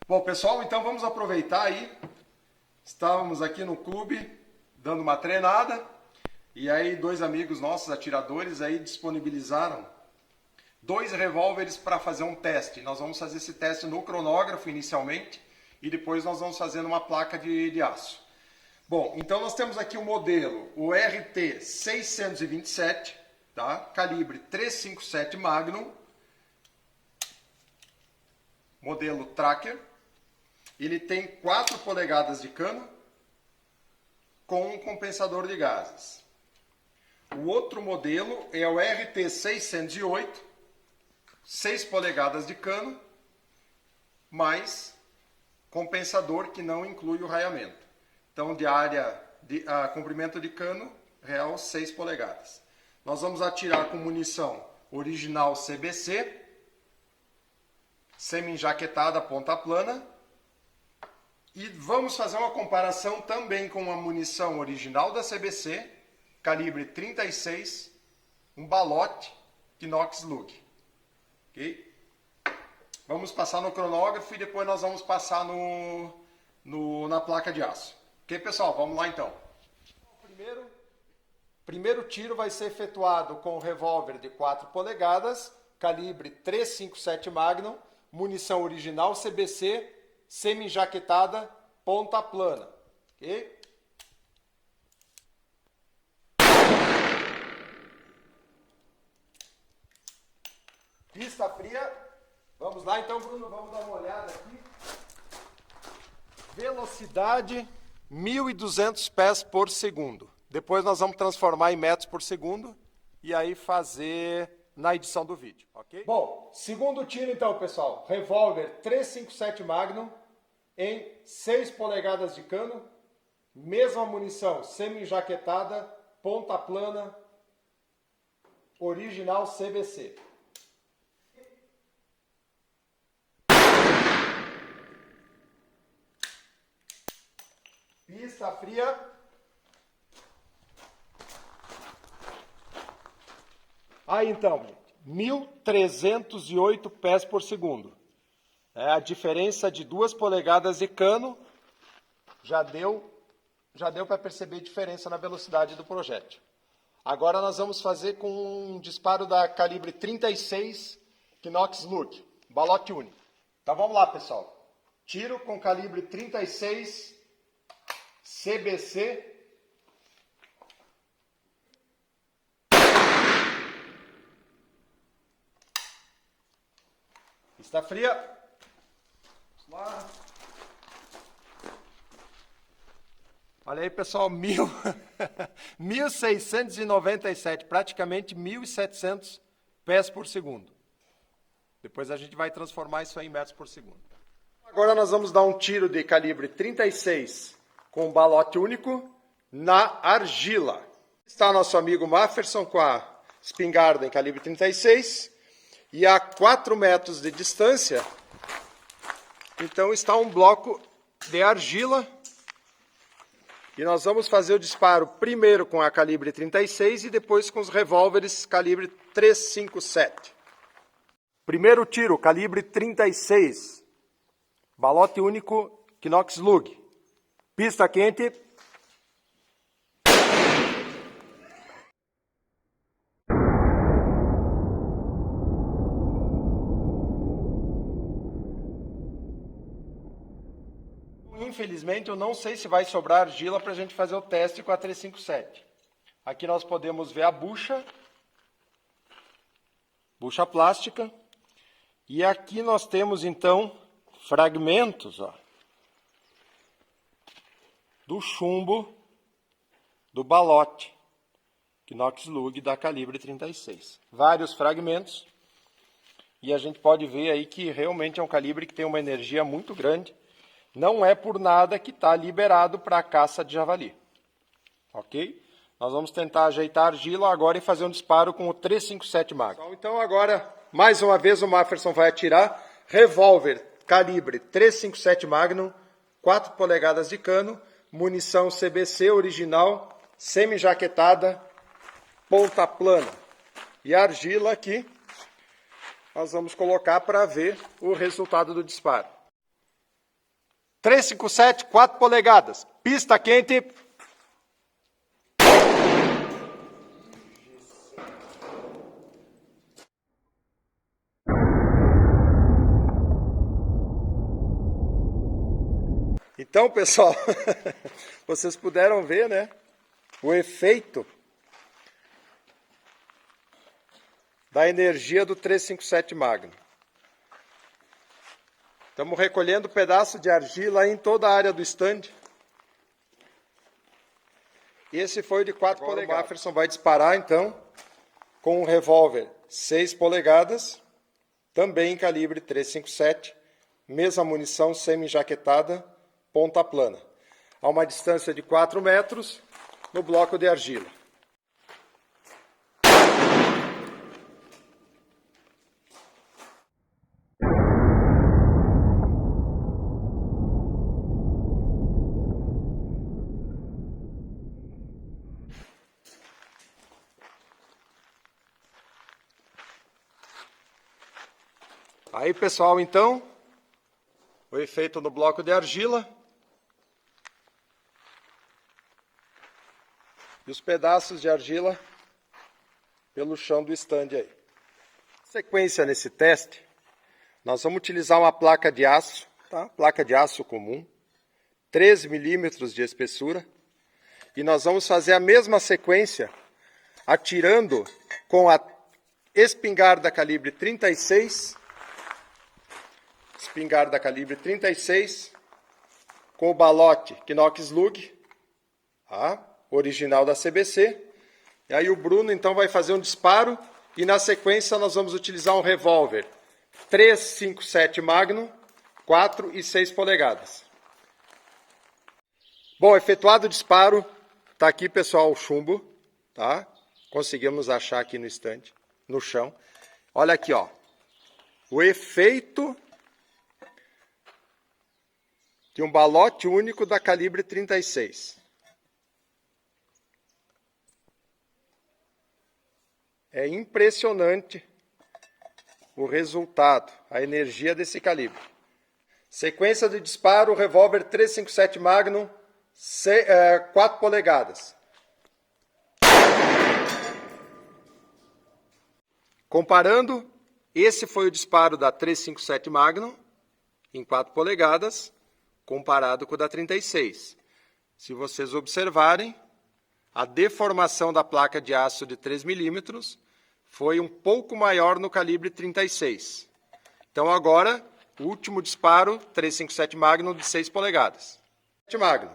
Bom, pessoal, então vamos aproveitar aí. Estávamos aqui no clube dando uma treinada e aí dois amigos nossos, atiradores, aí disponibilizaram 2 revólveres para fazer um teste. Nós vamos fazer esse teste no cronógrafo inicialmente e depois nós vamos fazer numa placa de aço. Bom, então nós temos aqui o modelo, o RT 627, tá? Calibre 357 Magnum, modelo Tracker. Ele tem 4 polegadas de cano com um compensador de gases. O outro modelo é o RT 608, 6 polegadas de cano, mais compensador que não inclui o raiamento. Então, comprimento de cano real 6 polegadas. Nós vamos atirar com munição original CBC, semi-enjaquetada, ponta plana. E vamos fazer uma comparação também com a munição original da CBC, calibre 36, um balote Knox Lug. Ok? Vamos passar no cronógrafo e depois nós vamos passar na placa de aço. Ok, pessoal? Vamos lá então. Primeiro tiro vai ser efetuado com o revólver de 4 polegadas, calibre 357 Magnum, munição original CBC, semi-enjaquetada, ponta plana. Ok? Pista fria. Vamos lá então, Bruno, vamos dar uma olhada aqui. Velocidade 1.200 pés por segundo. Depois nós vamos transformar em metros por segundo e aí fazer na edição do vídeo, ok? Bom, segundo tiro então, pessoal. Revólver 357 Magnum em 6 polegadas de cano. Mesma munição semi-enjaquetada, ponta plana, original CBC. Pista fria. Aí então, 1.308 pés por segundo. É a diferença de 2 polegadas de cano. Já deu para perceber diferença na velocidade do projétil. Agora nós vamos fazer com um disparo da calibre 36 Knox Lug, balote único. Então vamos lá, pessoal. Tiro com calibre 36 CBC. Está fria. Vamos lá. Olha aí, pessoal, 1.697, praticamente 1.700 pés por segundo. Depois a gente vai transformar isso aí em metros por segundo. Agora nós vamos dar um tiro de calibre 36 com balote único na argila. Está nosso amigo Mafferson com a espingarda em calibre 36 e a 4 metros de distância, então está um bloco de argila e nós vamos fazer o disparo primeiro com a calibre 36 e depois com os revólveres calibre 357. Primeiro tiro, calibre 36, balote único Knox Lug. Pista quente. Infelizmente, eu não sei se vai sobrar argila para a gente fazer o teste com a 357. Aqui nós podemos ver a bucha plástica. E aqui nós temos, então, fragmentos do chumbo do balote Knox Lug da calibre 36. Vários fragmentos. E a gente pode ver aí que realmente é um calibre que tem uma energia muito grande. Não é por nada que está liberado para a caça de javali. Ok? Nós vamos tentar ajeitar a argila agora e fazer um disparo com o 357 Magnum. Então agora, mais uma vez, o Mafferson vai atirar. Revólver calibre 357 Magnum, 4 polegadas de cano, munição CBC original, semi-enjaquetada, ponta plana. E a argila aqui, nós vamos colocar para ver o resultado do disparo. 357, 4 polegadas. Pista quente. Então, pessoal, vocês puderam ver, né, o efeito da energia do 357 Magnum. Estamos recolhendo pedaço de argila em toda a área do stand. Esse foi o de 4 polegadas. O Mafferson vai disparar, então, com um revólver 6 polegadas, também em calibre 357, mesma munição semi-enjaquetada, ponta plana, a uma distância de 4 metros, no bloco de argila. Aí, pessoal, então, o efeito no bloco de argila. E os pedaços de argila pelo chão do stand aí. Sequência nesse teste, nós vamos utilizar uma placa de aço, tá? Placa de aço comum, 13 milímetros de espessura. E nós vamos fazer a mesma sequência atirando com a espingarda calibre 36, com o balote Knox Slug, tá? Original da CBC. E aí o Bruno então vai fazer um disparo e na sequência nós vamos utilizar um revólver 357 Magnum, 4 e 6 polegadas. Bom, efetuado o disparo, tá aqui, pessoal, o chumbo, tá? Conseguimos achar aqui no estande, no chão. Olha aqui, ó. O efeito de um balote único da calibre 36. É impressionante o resultado, a energia desse calibre. Sequência de disparo, revólver 357 Magnum, 4 polegadas. Comparando, esse foi o disparo da 357 Magnum, em 4 polegadas, comparado com o da 36. Se vocês observarem, a deformação da placa de aço de 3 milímetros foi um pouco maior no calibre 36. Então agora, o último disparo, 357 Magnum de 6 polegadas. Magnum.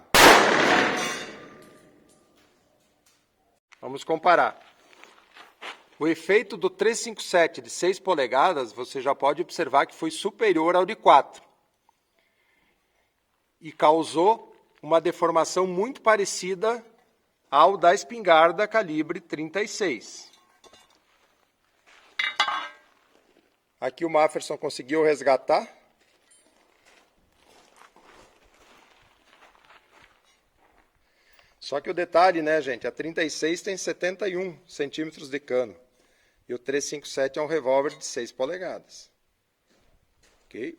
Vamos comparar. O efeito do 357 de 6 polegadas, você já pode observar que foi superior ao de 4. E causou uma deformação muito parecida ao da espingarda calibre 36. Aqui o Mafferson conseguiu resgatar. Só que o detalhe, né, gente, a 36 tem 71 centímetros de cano. E o 357 é um revólver de 6 polegadas. Ok?